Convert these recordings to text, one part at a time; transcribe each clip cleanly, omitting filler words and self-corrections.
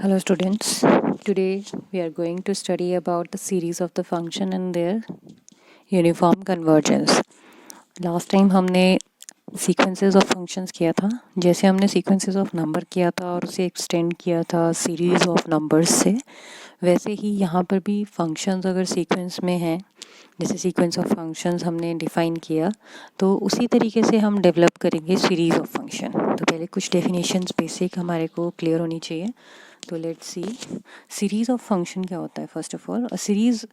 Hello students, today we are going to study about the series of the function and their uniform convergence. Last time हमने sequences of functions किया था, जैसे हमने sequences of number किया था और उसे extend किया था series of numbers से, वैसे ही यहाँ पर भी functions अगर sequence में हैं, जैसे sequence of functions हमने define किया, तो उसी तरीके से हम develop करेंगे series of function. तो पहले कुछ definitions basic हमारे को clear होनी चाहिए. तो let's see series of function क्या होता है. First of all a series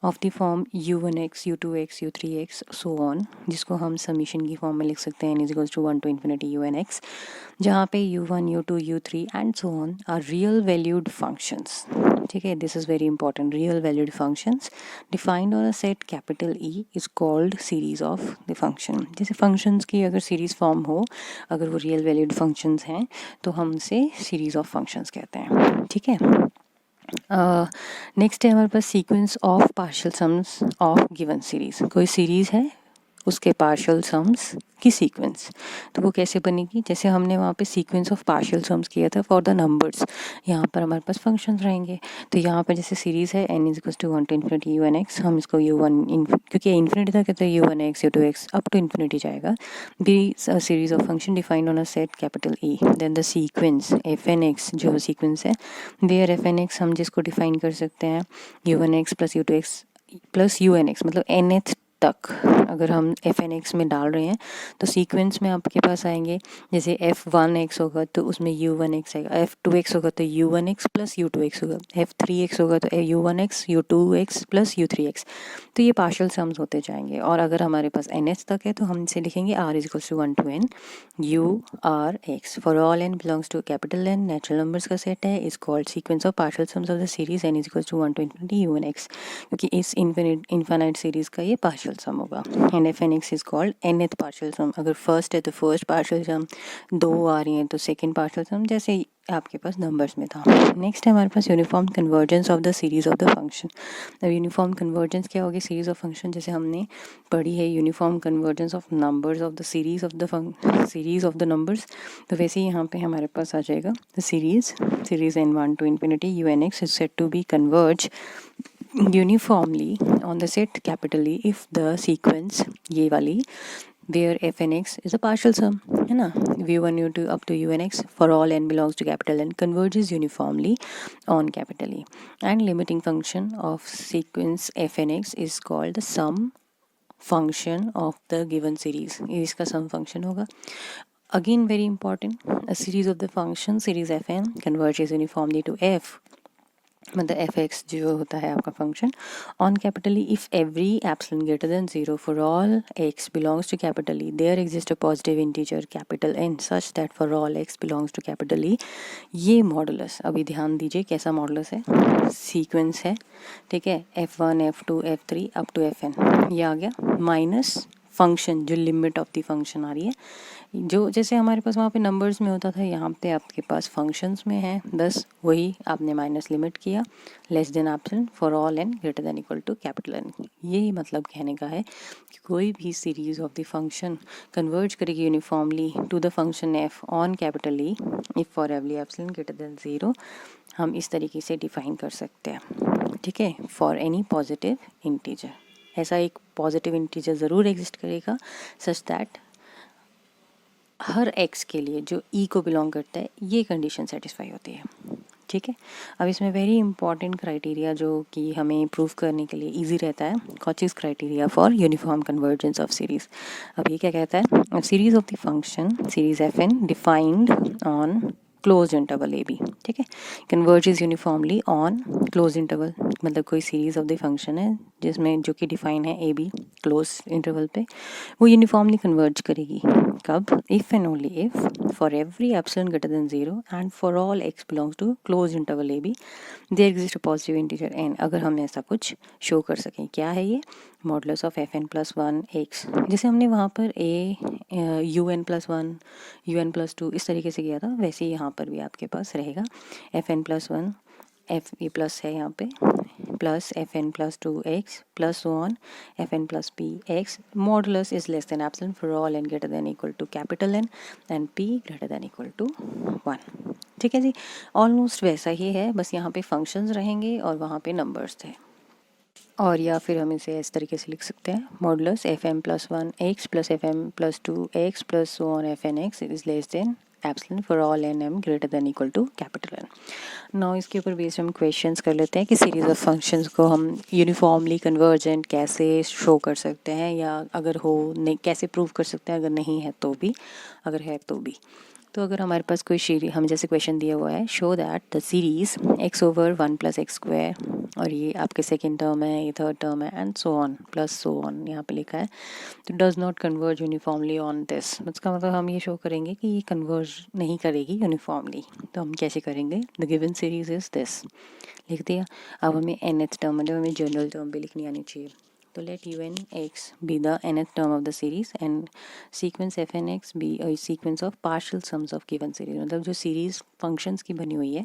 of the form u1x u2x u3x so on, जिसको हम समीशन की फॉर्म में लिख सकते हैं n is to 1 to infinity un(x), जहाँ पे u1 u2 u3 and so on are real valued functions. ठीक है, this is very important. Real valued functions defined on a set capital E is called series of the function. जैसे functions की अगर series form हो, अगर वो real valued functions हैं, तो हम उसे सीरीज ऑफ फंक्शंस कहते हैं. ठीक है. नेक्स्ट है हमारे पास sequence of partial sums of given series. कोई सीरीज है, उसके पार्शियल सम्स की सीक्वेंस, तो वो कैसे बनेगी. जैसे हमने वहाँ पे सीक्वेंस ऑफ पार्शियल सम्स किया था फॉर द नंबर्स, यहाँ पर हमारे पास फंक्शंस रहेंगे. तो यहाँ पर जैसे सीरीज़ है n is to 1 to infinity un(x), हम इसको u1 क्योंकि इन्फिनिटी था कहते हैं u1x u2x up to infinity जाएगा. Be series of function defined on a set capital E. Then the sequence fn(x) जो सीक्वेंस है, वेयर fn(x) हम जिसको डिफाइन कर सकते हैं u1x plus u2x plus un(x), मतलब nth तक अगर हम fn(x) में डाल रहे हैं, तो सीक्वेंस में आपके पास आएंगे. जैसे f1x होगा तो उसमें u1x आएगा, f2x होगा तो u1x प्लस u2x होगा, f3x होगा तो u1x u2x प्लस u3x. तो ये पार्शियल सम्स होते जाएंगे. और अगर हमारे पास nth तक है तो हम इसे लिखेंगे r is equals to 1 to n u(r)x for all n belongs to capital N. Natural numbers का सेट है, is called sequence of partial sums of the series n is equals to 1 to infinity un(x), क्योंकि इस infinite series का ये partial sum होगा. And fn(x) is called nth partial sum. अगर first है तो फर्स्ट पार्शियल सम, दो आ रही हैं तो सेकंड पार्शियल सम, जैसे आपके पास नंबर्स में था. नेक्स्ट है हमारे पास uniform convergence of the series of the function. अब यूनिफॉर्म कन्वर्जेंस क्या होगी सीरीज ऑफ फंक्शन. जैसे हमने पढ़ी है uniform convergence of numbers of the series of the numbers, तो वैसे ही यहाँ पे हमारे पास आ जाएगा the series n1 to infinity un(x) is said to be converge uniformly on the set capital E if the sequence ये वाली where fn(x) is a partial sum, है ना, v1 u2 up to un(x) for all n belongs to capital N converges uniformly on capital E. And limiting function of sequence fn(x) is called the sum function of the given series. ये इसका sum function होगा. Again very important, a series of the function series fn converges uniformly to f, मतलब fx जो होता है आपका function, on capital E if every epsilon greater than 0 for all x belongs to capital E there exist a positive integer capital N such that for all x belongs to capital E. ये modulus, अभी ध्यान दीजिए कैसा modulus है, sequence है. ठीक है, f1 f2 f3 up to fn, ये आ गया माइनस फंक्शन जो लिमिट ऑफ द फंक्शन आ रही है, जो जैसे हमारे पास वहाँ पे नंबर्स में होता था, यहाँ पे आपके पास फंक्शंस में है. बस वही आपने माइनस लिमिट किया, less than epsilon for all n greater than equal to capital N. यही मतलब कहने का है कि कोई भी series of the function converge करेगी uniformly to the function f on capital E if for every epsilon greater than 0. हम इस तरीके से डिफाइन कर सकते हैं. ठीक है, फॉर एनी पॉजिटिव इंटीजर, ऐसा एक पॉजिटिव इंटीजर ज़रूर एग्जिस्ट करेगा सच दैट हर x के लिए जो E को बिलोंग करता है ये कंडीशन सेटिस्फाई होती है. ठीक है, अब इसमें वेरी इंपॉर्टेंट क्राइटेरिया जो कि हमें प्रूव करने के लिए इजी रहता है, Cauchy's criteria for uniform convergence of series. अब ये क्या कहता है, series of the function series fn defined on close interval a b. ठीक है, converges uniformly on close interval, मतलब कोई सीरीज ऑफ द फंक्शन है जिसमें जो कि डिफाइन है ए बी क्लोज इंटरवल पे, वो यूनिफॉर्मली कन्वर्ज करेगी. कब, if and only if for every epsilon greater than 0 and for all x belongs to close interval a b there exist a positive integer n. अगर हम ऐसा कुछ show कर सकें, क्या है ये, modulus of fn plus 1 x, जैसे हमने वहाँ पर un प्लस 1 un प्लस 2 इस तरीके से किया था, वैसे ही यहाँ पर भी आपके पास रहेगा fn प्लस 1 f ए प्लस है यहाँ पे. plus fn plus 2x plus so on fn plus px. Modulus is less than epsilon for all n greater than equal to capital N and p greater than equal to 1. ठीक है जी, almost वैसा ही है, बस यहाँ पे functions रहेंगे और वहाँ पे नंबर्स थे. और या फिर हम इसे इस तरीके से लिख सकते हैं, modulus f m plus 1x plus f m plus 2x plus so on f n x is less than epsilon for all n m greater than equal to capital N. Now इसके ऊपर based हम questions कर लेते हैं कि series of functions को हम uniformly convergent कैसे शो कर सकते हैं, या अगर हो नहीं कैसे प्रूव कर सकते हैं, अगर नहीं है तो भी, अगर है तो भी. तो अगर हमारे पास कोई सीरीज, हम जैसे क्वेश्चन दिया हुआ है, show that the series x over 1 plus x square, और ये आपके सेकेंड टर्म है, ये थर्ड टर्म है, and so on plus so on यहाँ पे लिखा है, तो does not converge uniformly on this. इसका मतलब हम ये शो करेंगे कि ये कन्वर्ज नहीं करेगी यूनिफॉर्मली. तो हम कैसे करेंगे, the given series is this, लिख दिया. अब हमें nth टर्म, मतलब हमें जनरल टर्म भी लिखनी आनी चाहिए. तो let un(x) be the nth term of the series and sequence fn(x) be a sequence of partial sums of given series. मतलब जो सीरीज फंक्शंस की बनी हुई है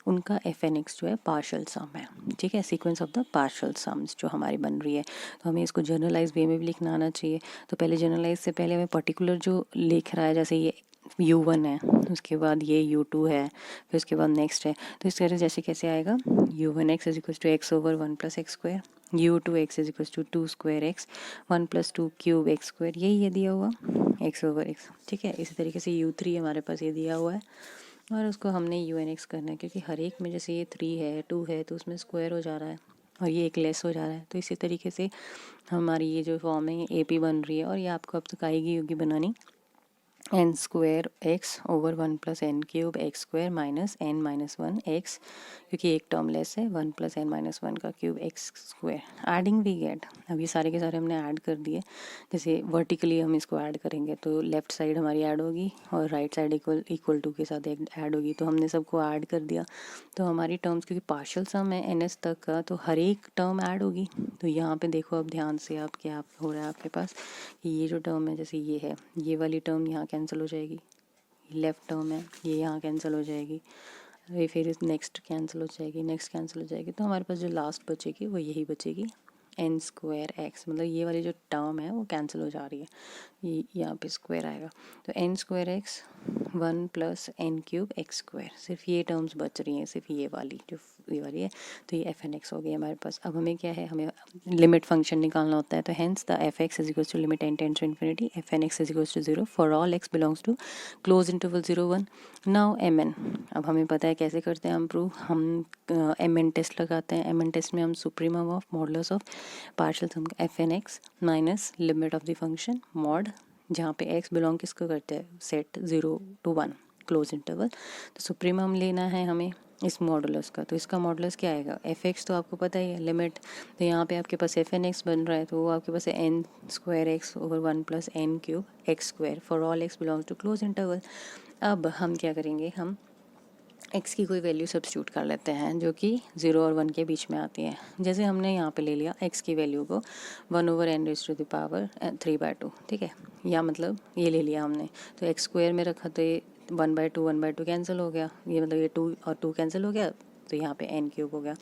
उनका fn(x) जो है पार्शियल सम है. ठीक है, sequence of the partial sums जो हमारी बन रही है. तो हमें इसको जनरलाइज वे में भी लिखना आना चाहिए. तो पहले जनरलाइज से पहले हमें पर्टिकुलर जो लिख रहा है, जैसे ये u1 है, उसके बाद ये u2 है, फिर उसके बाद नेक्स्ट है. तो इस तरह जैसे कैसे आएगा, u1x is equal to x over 1 plus x square, u2x is equal to 2 square x 1 plus 2 cube x square, यही है दिया हुआ x ओवर x. ठीक है, इसी तरीके से u3 हमारे पास ये दिया हुआ है और उसको हमने un(x) करना है, क्योंकि हर एक में जैसे ये 3 है 2 है तो उसमें स्क्वायर हो जा रहा है और ये एक लेस हो जा रहा है. तो इसी तरीके से हमारी ये जो फॉर्म है ये AP बन रही है, और ये आपको अब तक आएगी होगी बनानी n square x over 1 plus n cube x square minus n minus 1 x, क्योंकि एक टर्म लेस है, 1 प्लस एन माइनस 1 का cube x square. Adding we get, अब ये सारे के सारे हमने ऐड कर दिए. जैसे वर्टिकली हम इसको ऐड करेंगे तो लेफ्ट साइड हमारी ऐड होगी और राइट साइड इक्वल टू के साथ ऐड होगी. तो हमने सबको ऐड कर दिया. तो हमारी टर्म्स, क्योंकि पार्शियल सम है एन तक का, तो हर एक टर्म ऐड होगी. तो यहाँ पे देखो अब ध्यान से, आप क्या हो रहा है आपके पास, ये जो टर्म है, जैसे ये है, ये वाली टर्म यहाँ कैंसिल हो जाएगी, लेफ्ट टर्म है ये यहाँ कैंसिल हो जाएगी, ये फिर नेक्स्ट कैंसिल हो जाएगी, नेक्स्ट कैंसिल हो जाएगी. तो हमारे पास जो लास्ट बचेगी वो यही बचेगी, एन स्क्वायर एक्स. मतलब ये वाली जो टर्म है वो कैंसिल हो जा रही है, ये यहाँ पे स्क्वायर आएगा. तो n square x 1 plus n cube x square, सिर्फ ये टर्म्स बच रही हैं, सिर्फ ये वाली जो ये वाली है. तो ये fn(x) हो गई हमारे पास. अब हमें क्या है, हमें लिमिट फंक्शन निकालना होता है. तो hence the fx is equal to limit n tends to infinity fn(x) is equal to 0 for all x belongs to close interval 0 1. Now mn, अब हमें पता है कैसे करते हैं हम प्रूव, हम mn टेस्ट लगाते हैं. mn टेस्ट में हम supremum of modulus of partial sum fn(x) minus limit of the function mod, जहाँ पे x बिलोंग किसको करते हैं, सेट 0 to 1 क्लोज इंटरवल. तो सुप्रीमम लेना है हमें इस मॉडुलस का. तो इसका मॉडुलस क्या आएगा, fx तो आपको पता ही है लिमिट. तो यहाँ पे आपके पास fn(x) बन रहा है, तो वो आपके पास है n square x over 1 plus n cube x square for all x belongs to close interval. अब हम क्या करेंगे, हम x की कोई वैल्यू सब्स्टिट्यूट कर लेते हैं जो कि 0 और 1 के बीच में आती है. जैसे हमने यहाँ पे ले लिया x की वैल्यू को 1 over n raise to the power 3/2. ठीक है, या मतलब ये ले लिया हमने, तो x स्क्वायर में रखा तो ये 1/2 कैंसिल हो गया, ये मतलब ये 2 और 2 कैंसिल हो गया, तो यहाँ पे n क्यूब हो गया.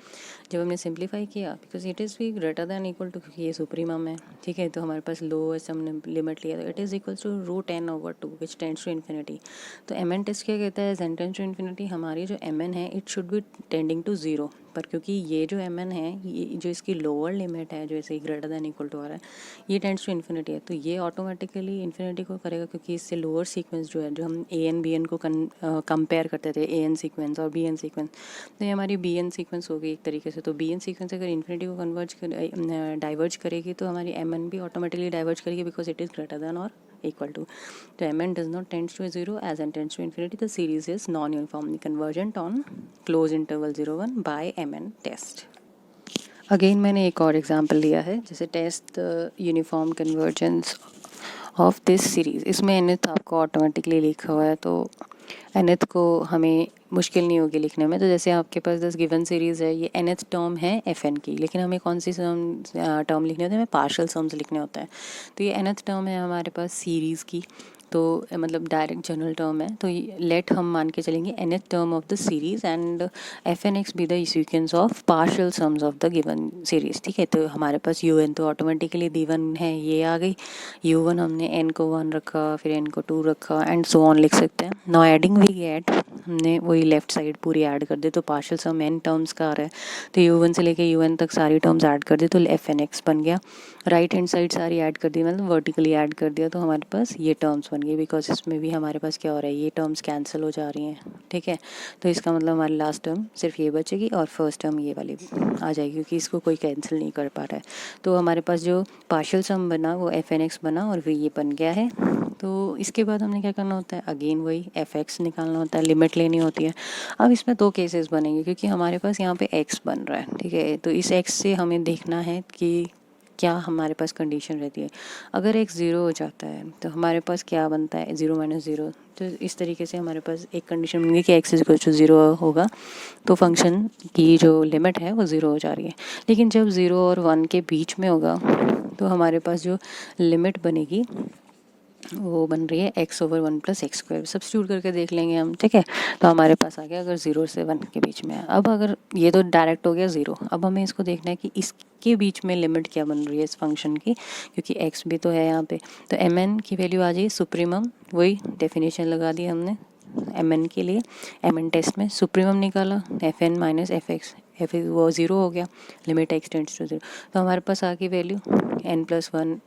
जब हमने सिंप्लीफाई किया, बिकॉज इट इज़ भी ग्रेटर दैन इक्वल टू, क्योंकि ये सुप्रीमम है. ठीक है, तो हमारे पास लोएस्ट हमने लिमिट लिया, तो it is equal to √n/2 which tends to infinity. तो mn टेस्ट क्या कहता है, n टेंड्स टू इन्फिनिटी, हमारी जो mn है it should be tending to 0. पर क्योंकि ये जो mn है, ये जो इसकी लोअर लिमिट है, जो ऐसे ग्रेटर दैन इक्वल टू आ रहा है, ये टेंड्स टू इन्फिनिटी है, तो ये ऑटोमेटिकली इन्फिनिटी को करेगा, क्योंकि इससे लोअर सीक्वेंस जो है, जो हम an bn को कंपेयर करते थे, an सीक्वेंस और bn सीक्वेंस, तो ये हमारी bn सीक्वेंस होगी एक तरीके से. तो bn सीक्वेंस अगर इन्फिनिटी को डाइवर्ज करेगी तो हमारी mn भी ऑटोमेटिकली डाइवर्ज करेगी, because it is greater than और equal to. So mn does not tend to 0 as n tends to infinity. The series is non-uniformly convergent on close interval 0 1 by mn test. Again मैंने एक और example लिया है, जैसे test the uniform convergence of this series. इसमें nth आपको automatically लिखा हुआ है, तो nth को हमें मुश्किल नहीं होगी लिखने में. तो जैसे आपके पास 10 गिवन सीरीज़ है, ये nth टर्म है fn की, लेकिन हमें कौन सी टर्म लिखने होते हैं, हमें पार्शियल सम्स लिखने होता है. तो ये nth टर्म है हमारे पास सीरीज़ की, तो मतलब डायरेक्ट जनरल टर्म है, तो लेट हम मान के चलेंगे nth term of the series and f n x be the sequence of partial sums of the given series. ठीक है, तो हमारे पास यू एन तो ऑटोमेटिकली दी वन है, ये आ गई। यू वन हमने एन को 1 रखा, फिर एन को 2 रखा एंड सो ऑन लिख सकते हैं। नाउ एडिंग वी गेट, हमने वही लेफ्ट साइड पूरी ऐड कर दी तो पार्शियल सम एन टर्म्स का आ रहा है, तो यू वन से लेके यू एन तक सारी टर्म्स ऐड कर दी तो एफ एन एक्स बन गया। राइट हैंड साइड सारी ऐड कर दी, मतलब वर्टिकली ऐड कर दिया, तो हमारे पास ये टर्म्स बन गई। बिकॉज इसमें भी हमारे पास क्या हो रहा है, ये टर्म्स कैंसिल हो जा रही हैं। ठीक है, तो इसका मतलब हमारी लास्ट टर्म सिर्फ ये बचेगी और फर्स्ट टर्म ये वाली आ जाएगी, क्योंकि इसको कोई कैंसिल नहीं कर पा रहा है। तो हमारे पास जो पार्शियल सम बना वो एफ एन एक्स बना और फिर ये बन गया है। तो इसके बाद हमने क्या करना होता है, अगेन वही एफ एक्स निकालना होता है, लिमिट लेनी होती है। अब इसमें 2 केसेस बनेंगे, क्योंकि हमारे पास यहाँ पे एक्स बन रहा है। ठीक है, तो इस एक्स से हमें देखना है कि क्या हमारे पास कंडीशन रहती है। अगर एक्स 0 हो जाता है तो हमारे पास क्या बनता है, 0 - 0। तो इस तरीके से हमारे पास एक कंडीशन बन गई कि एक्स इक्वल टू 0 होगा, तो फंक्शन की जो लिमिट है वो 0 हो जा रही है। लेकिन जब 0 और 1 के बीच में होगा तो हमारे पास जो लिमिट बनेगी वो बन रही है x/1 + x²। सब्स्टिट्यूट करके देख लेंगे हम। ठीक है, तो हमारे पास आ गया अगर 0 से 1 के बीच में है। अब अगर ये तो डायरेक्ट हो गया 0, अब हमें इसको देखना है कि इसके बीच में लिमिट क्या बन रही है इस फंक्शन की, क्योंकि x भी तो है यहाँ पे। तो mn की वैल्यू आ जाएगी सुप्रीमम, वही डेफिनेशन लगा दी हमने mn के लिए। mn टेस्ट में सुप्रीमम निकाला, fn - fx, एफ वो 0 हो गया, लिमिट x टेंड्स टू 0। तो हमारे पास आ गई value n+1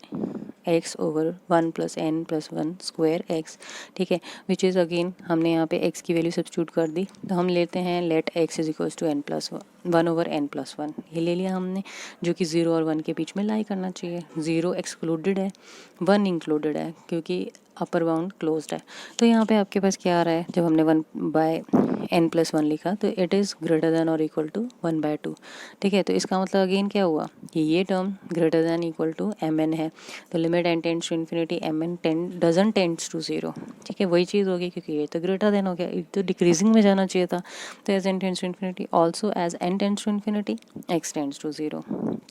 x/1 + n+1² x। ठीक है, विच इज़ अगेन हमने यहाँ पे x की वैल्यू सब्स्टिट्यूट कर दी। तो हम लेते हैं let x is equals to n+1/n+1, ये ले लिया हमने, जो कि 0 और 1 के बीच में लाई करना चाहिए। 0 एक्सक्लूडेड है, 1 इंक्लूडेड है, क्योंकि अपर बाउंड क्लोज्ड है। तो यहाँ पे आपके पास क्या आ रहा है, जब हमने 1/n+1 लिखा तो इट इज़ ग्रेटर देन और इक्वल टू 1/2। ठीक है, तो इसका मतलब अगेन क्या हुआ कि ये term greater than equal to mn है। तो limit n tends to infinity mn doesn't tends to 0। ठीक है, वही चीज़ होगी, क्योंकि ये तो ग्रेटर देन हो गया, ये तो डिक्रीजिंग में जाना चाहिए था। तो as n tends to infinity also as n tends to infinity x tends to 0।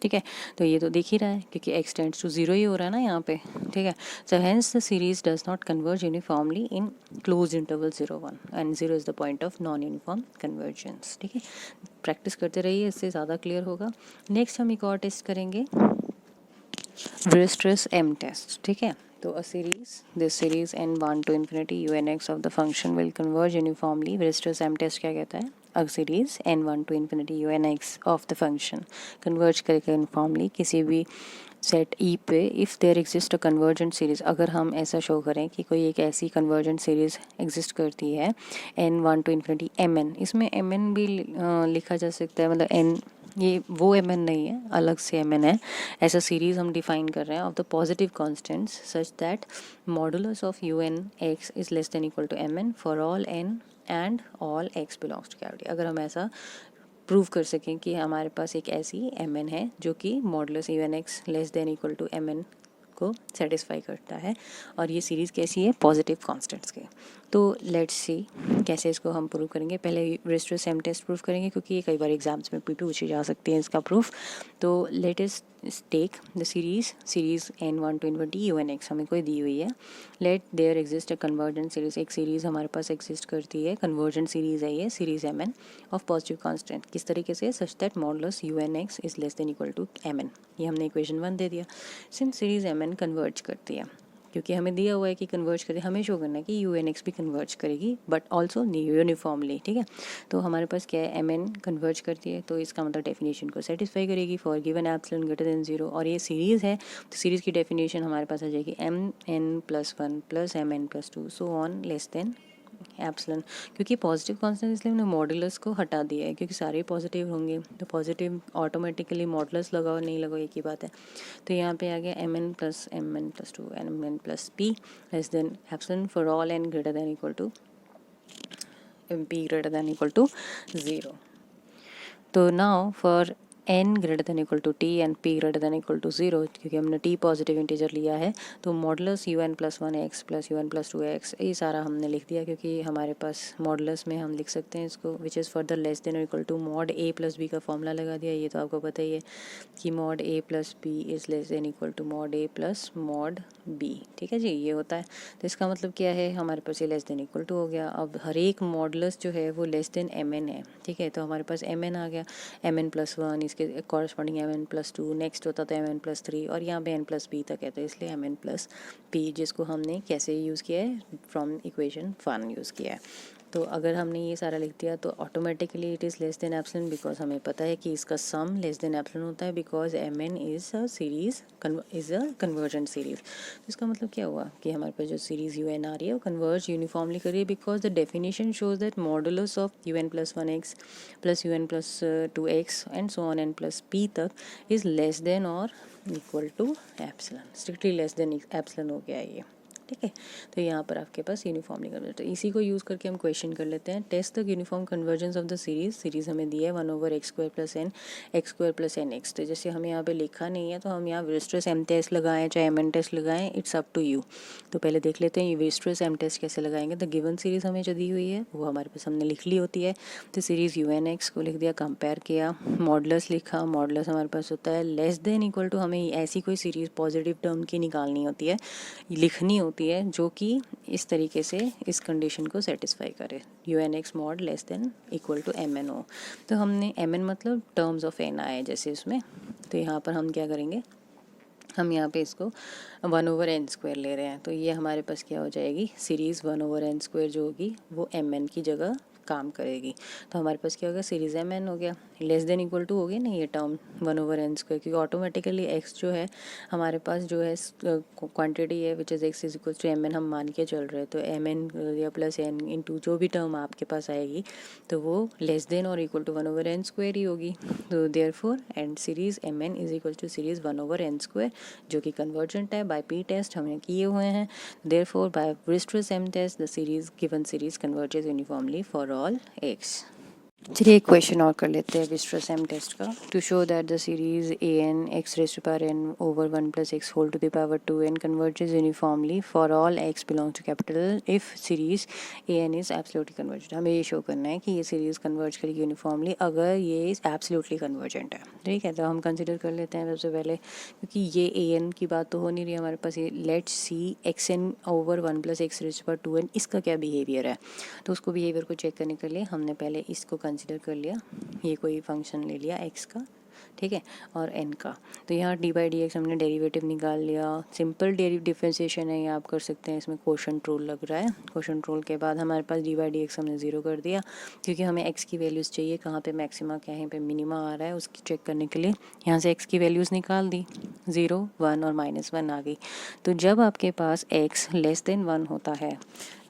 ठीक है, तो ये तो दिख ही रहा है, क्योंकि x टेंड्स टू 0 ही हो रहा है ना यहाँ पे। ठीक है, so hence the series does not converge uniformly in close interval 0, 1 and 0 is the point of non uniform convergence. ठीक है, प्रैक्टिस करते रहिए, इससे ज़्यादा क्लियर होगा। नेक्स्ट हम एक और टेस्ट करेंगे, Weierstrass M test। ठीक है, तो a series, this series n1 to infinity unx of the function will converge uniformly। Weierstrass M test क्या कहता है, a series n1 to infinity unx of the function converge करेगा uniformly किसी भी set E पे if there exist a convergent series. अगर हम ऐसा शो करें कि कोई एक ऐसी कन्वर्जेंट सीरीज़ एग्जिस्ट करती है n1 to infinity mn, इसमें mn भी लिखा जा सकता है, मतलब n ये वो mn नहीं है, अलग से mn है। ऐसा सीरीज़ हम डिफाइन कर रहे हैं of the positive constants such that modulus of un(x) is less than equal to mn for all n and all x belongs to cavity. अगर हम ऐसा प्रूव कर सकें कि हमारे पास एक ऐसी mn है जो कि modulus un(x) less than equal to mn को सेटिस्फाई करता है, और ये सीरीज़ कैसी है, पॉजिटिव कॉन्स्टेंट्स के। तो लेट्स सी कैसे इसको हम प्रूव करेंगे। पहले Weierstrass M टेस्ट प्रूव करेंगे, क्योंकि ये कई बार एग्जाम्स में पूछी जा सकती है इसका प्रूफ। तो let us take the series n1 to infinity unx हमें कोई दी हुई है। Let there exist a convergent series, एक सीरीज़ हमारे पास एग्जिस्ट करती है, कन्वर्जेंट सीरीज़ है ये series mn of positive constant. किस तरीके से, such that modulus unx is less than equal to mn। ये हमने इक्वेशन 1 दे दिया। सिंस सीरीज़ mn कन्वर्ज करती है, क्योंकि हमें दिया हुआ है कि कन्वर्ज करे, हमें शो करना है कि unx भी कन्वर्ज करेगी बट ऑल्सो यूनिफॉर्मली। ठीक है, तो हमारे पास क्या है, mn कन्वर्ज करती है, तो इसका मतलब डेफिनेशन को सेटिस्फाई करेगी for given epsilon greater than 0। और ये सीरीज़ है, तो सीरीज़ की डेफिनेशन हमारे पास आ जाएगी mn+1 + mn+2 so on less than epsilon. क्योंकि पॉजिटिव कांस्टेंट इसलिए हमने मॉडुलस को हटा दिया है, क्योंकि सारे पॉजिटिव होंगे, तो पॉजिटिव ऑटोमेटिकली मॉडुलस लगाओ नहीं लगाओ एक ही बात है। तो यहाँ पे आ गया mn+mn+2 mn+p less than epsilon for all n greater than equal to p greater than equal to 0। तो now for n greater than equal to t and p greater than equal to 0, क्योंकि हमने t positive integer लिया है तो modulus un plus 1x plus un plus 2x ये सारा हमने लिख दिया, क्योंकि हमारे पास मॉडुलस में हम लिख सकते हैं इसको which is further less than equal to mod a plus b का फॉर्मूला लगा दिया। ये तो आपको पता ही है कि mod a plus b is less than equal to mod a plus mod b। ठीक है जी, ये होता है। तो इसका मतलब क्या है, हमारे पास ये लेस देन इक्वल टू हो गया। अब हर एक मॉडुलस जो है वो लेस देन mn है। ठीक है, तो हमारे पास mn आ गया, mn प्लस 1, इसके कॉरस्पॉन्डिंग mn प्लस 2, नेक्स्ट होता था mn प्लस 3 और यहाँ पे n प्लस b तक है, तो इसलिए mn प्लस p, जिसको हमने कैसे यूज़ किया है, फ्रॉम इक्वेशन 1 यूज़ किया है। तो अगर हमने ये सारा लिख दिया तो automatically it is less than epsilon, because हमें पता है कि इसका सम लेस देन एप्सिलॉन होता है, because mn is a series, is a convergent series. तो इसका मतलब क्या हुआ कि हमारे पास जो सीरीज़ un आ रही है वो कन्वर्ज यूनिफॉर्मली कर रही है, because the definition shows that modulus of un plus 1x plus un plus 2x and so on n plus p तक इज़ लेस देन और equal to epsilon, strictly less than epsilon हो गया ये। ठीक है, तो यहाँ पर आपके पास यूनिफॉर्मली कन्वर्ज, तो इसी को यूज़ करके हम क्वेश्चन कर लेते हैं। Test the uniform convergence of the series हमें दिया है 1/x² plus n x² plus nx। तो जैसे हमें यहाँ पे लिखा नहीं है तो हम यहाँ वेस्ट्रेस एम टेस्ट लगाएं चाहे mn टेस्ट लगाएं, इट्स अप टू यू। तो पहले देख लेते हैं ये वेस्ट्रेस एम टेस्ट कैसे लगाएंगे। तो गिवन सीरीज़ हमें जो दी हुई है वो हमारे पास हमने लिख ली होती है। तो सीरीज़ un(x) को लिख दिया, कंपेयर किया, मॉडुलस लिखा, मॉडुलस हमारे पास होता है लेस देन इक्वल टू, हमें ऐसी कोई सीरीज़ पॉजिटिव टर्म की निकालनी होती है, लिखनी होती है, जो कि इस तरीके से इस कंडीशन को सेटिस्फाई करे, un(x) mod less than equal to mn हो। तो हमने mn मतलब टर्म्स ऑफ n आए जैसे इसमें, तो यहाँ पर हम क्या करेंगे, हम यहाँ पे इसको 1/n² ले रहे हैं, तो ये हमारे पास क्या हो जाएगी, सीरीज़ 1/n² जो होगी वो mn की जगह काम करेगी। तो हमारे पास क्या होगा, सीरीज़ mn हो गया, लेस देन इक्वल टू हो गया ना ये टर्म 1/n², क्योंकि ऑटोमेटिकली x जो है हमारे पास जो है क्वांटिटी है which is x is equal to mn हम मान के चल रहे हैं, तो mn या प्लस n इंटू जो भी टर्म आपके पास आएगी तो वो लेस देन और इक्वल टू 1/n² ही होगी। तो therefore and series mn is equal to series 1/n², जो कि कन्वर्जेंट है बाय पी टेस्ट हमने किए हुए हैं। Therefore by Weierstrass M test the series given series converges uniformly for all x। चलिए एक क्वेश्चन और कर लेते हैं वेस्ट्रेस एम टेस्ट का। To show that the series an x raised to power n over 1 plus x whole to the power 2n converges uniformly for all x belongs to capital if series an is absolutely convergent। हमें ये show करना है कि ये series converge करेगी uniformly अगर ये absolutely convergent है। ठीक है, तो हम कंसिडर कर लेते हैं सबसे पहले, क्योंकि ये an की बात तो हो नहीं रही हमारे पास, ये let's see xn over 1 plus x raised to power 2n इसका क्या बिहेवियर है। तो उसको बिहेवियर को चेक करने के लिए हमने पहले इसको कंसिडर कर लिया, ये कोई फंक्शन ले लिया x का, ठीक है, और n का। तो यहाँ d/dx हमने डेरिवेटिव निकाल लिया, सिंपल डिफरेंशिएशन है ये आप कर सकते हैं, इसमें क्वोशंट रूल लग रहा है। क्वोशंट रूल के बाद हमारे पास d/dx हमने 0 कर दिया, क्योंकि हमें x की वैल्यूज़ चाहिए, कहाँ पे मैक्सिमा क्या है पे मिनिमा आ रहा है उसकी चेक करने के लिए यहाँ से x की वैल्यूज़ निकाल दी, 0, 1 और -1 आ गई। तो जब आपके पास x लेस देन 1 होता है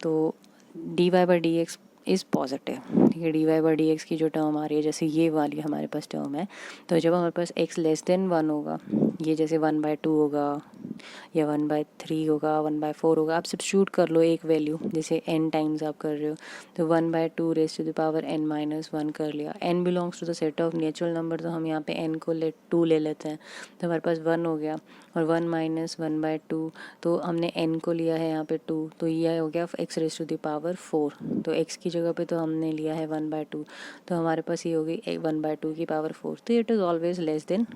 तो dy/dx इज़ पॉजिटिव। ठीक है, dy/dx की जो टर्म आ रही है जैसे ये वाली हमारे पास टर्म है, तो जब हमारे पास x लेस देन 1 होगा, ये जैसे 1/2 होगा या 1/3 होगा, 1/4 होगा, आप सब्स्टिट्यूट कर लो एक वैल्यू, जैसे n टाइम्स आप कर रहे हो तो 1/2 rays to the power n-1 कर लिया। n belongs to the set of natural number, तो हम यहाँ पे n को 2 ले लेते हैं, तो हमारे पास 1 हो गया, और 1 - 1/2 तो हमने n को लिया है यहाँ पे 2, तो ये हो गया x raise to the power 4, तो x की जगह पे तो हमने लिया है 1/2, तो हमारे पास ये होगी 1/2 की पावर 4, तो it is always less than.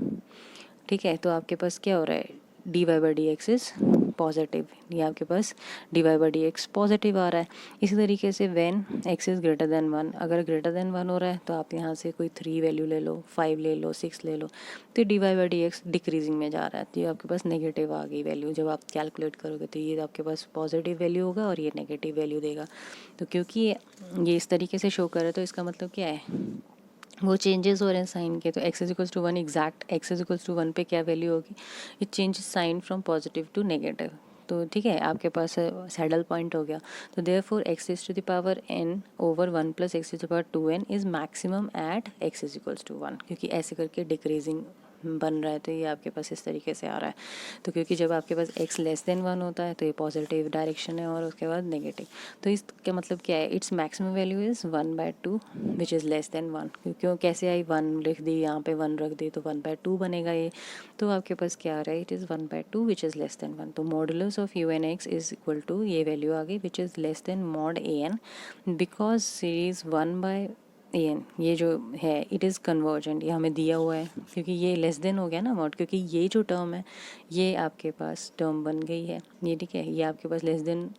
ठीक है, तो आपके पास क्या हो रहा है, dy/dx इज़ पॉजिटिव, ये आपके पास dy/dx पॉजिटिव आ रहा है। इसी तरीके से when x is greater than 1, अगर ग्रेटर देन 1 हो रहा है तो आप यहाँ से कोई 3 वैल्यू ले लो, 5 ले लो, 6 ले लो, तो dy/dx डिक्रीजिंग में जा रहा है, तो ये आपके पास नेगेटिव आ गई वैल्यू। जब आप कैलकुलेट करोगे तो ये आपके पास पॉजिटिव वैल्यू होगा और ये नेगेटिव वैल्यू देगा। तो क्योंकि ये इस तरीके से शो कर रहा है तो इसका मतलब क्या है, वो चेंजेस हो रहे हैं साइन के, तो x is equals to 1 exact x is equals to 1 पे क्या वैल्यू होगी, it changes sign from positive to negative. तो ठीक है, आपके पास सैडल पॉइंट हो गया। तो therefore x is to the power n over 1 plus x is to the power 2n is maximum at x is equals to 1, क्योंकि ऐसे करके डिक्रीजिंग बन रहा है तो ये आपके पास इस तरीके से आ रहा है। तो क्योंकि जब आपके पास x लेस देन 1 होता है तो ये पॉजिटिव डायरेक्शन है और उसके बाद नेगेटिव। तो इसका मतलब क्या है, its maximum value is 1/2 which is less than 1। क्यों कैसे आई, 1 लिख दी यहाँ पे, 1 रख दी तो 1/2 बनेगा ये। तो आपके पास क्या आ रहा है, it is 1/2 which is less than 1। तो modulus of u N x is equal to ये वैल्यू आ गई which is less than mod a n, because series 1/an ये जो है इट इज़ कन्वर्जेंट, ये हमें दिया हुआ है क्योंकि ये लेस देन हो गया ना मॉड, क्योंकि ये जो टर्म है ये आपके पास टर्म बन गई है ये, ठीक है, ये आपके पास लेस देन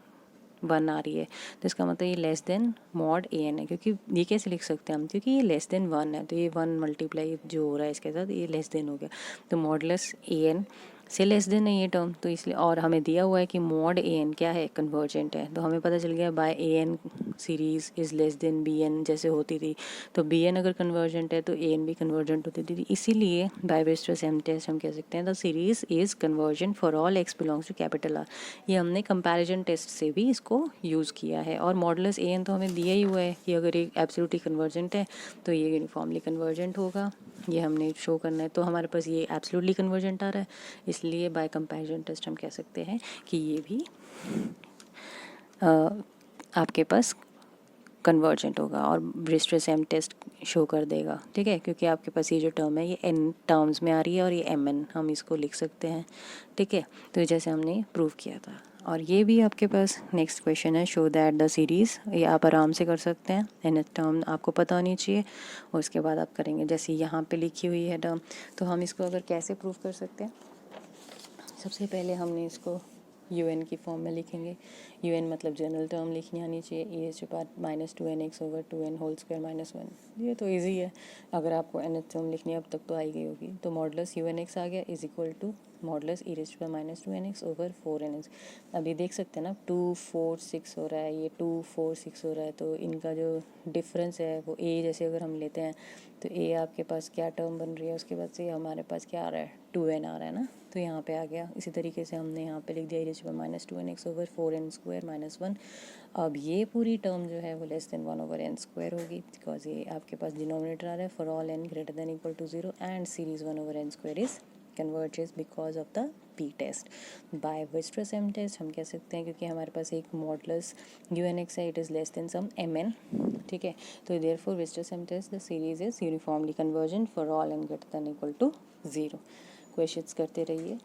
1 आ रही है तो इसका मतलब ये less than mod a N है। क्योंकि ये कैसे लिख सकते हैं हम, क्योंकि ये लेस देन 1 है तो ये 1 मल्टीप्लाई जो हो रहा है इसके साथ ये लेस देन हो गया, तो मॉडलेस ए एन से लेस देन है ये टर्म, तो इसलिए, और हमें दिया हुआ है कि मॉड ए एन क्या है, कन्वर्जेंट है। तो हमें पता चल गया by a n series is less than b n जैसे होती थी, तो बी एन अगर कन्वर्जेंट है तो ए एन भी कन्वर्जेंट होती थी। इसीलिए बाय वेस्टरस टेस्ट हम कह सकते हैं the series is convergent for all x belongs to capital R. ये हमने कंपैरिजन टेस्ट से भी इसको यूज़ किया है। और मॉडुलस ए एन तो हमें दिया ही हुआ है कि अगर ये एब्सोल्युटली कन्वर्जेंट है तो ये यूनिफॉर्मली कन्वर्जेंट होगा, ये हमने शो करना है। तो हमारे पास ये एब्सोल्युटली कन्वर्जेंट आ रहा है, इसलिए बाय कंपैरिजन टेस्ट हम कह सकते हैं कि ये भी आपके पास कन्वर्जेंट होगा और ब्रिस्टर-सेम टेस्ट शो कर देगा, ठीक है, क्योंकि आपके पास ये जो टर्म है ये एन टर्म्स में आ रही है और ये एम एन हम इसको लिख सकते हैं, ठीक है। तो जैसे हमने प्रूव किया था। और ये भी आपके पास नेक्स्ट क्वेश्चन है, शो दैट द सीरीज़, ये आप आराम से कर सकते हैं, एन टर्म आपको पता होनी चाहिए और उसके बाद आप करेंगे। जैसे यहाँ पे लिखी हुई है टर्म, तो हम इसको अगर कैसे प्रूव कर सकते हैं, सबसे पहले हमने इसको यू एन की फॉर्म में लिखेंगे। यू एन मतलब जनरल टर्म लिखनी आनी चाहिए, ई एच पार्ट -2nx/2n² -1। ये तो इजी है, अगर आपको एन टर्म लिखनी है अब तक तो आई गई होगी। तो मॉडुलस यू एन एक्स आ गया is equal to modulus e⁻²nx/4nx। अभी देख सकते हैं ना 2 4 6 हो रहा है, ये 2 4 6 हो रहा है, तो इनका जो डिफरेंस है वो ए, जैसे अगर हम लेते हैं तो ए आपके पास क्या टर्म बन रही है, उसके बाद से हमारे पास क्या आ रहा है, 2n आ रहा है ना, तो यहाँ पे आ गया। इसी तरीके से हमने यहाँ पे लिख दिया e⁻²nx/4n² -1। अब ये पूरी टर्म जो है वो लेस देन 1/n² होगी, बिकॉज ये आपके पास डिनोमिनेटर आ रहा है for all n greater than equal to 0 and series 1/n² is converges because of the P test. By Weierstrass M test हम कह सकते हैं, क्योंकि हमारे पास एक मॉडुलस यू एन एक्स है, it is less than sum M N, ठीक है। तो therefore Weierstrass M test the series is uniformly convergent for all n greater than equal to 0। Questions करते रहिए।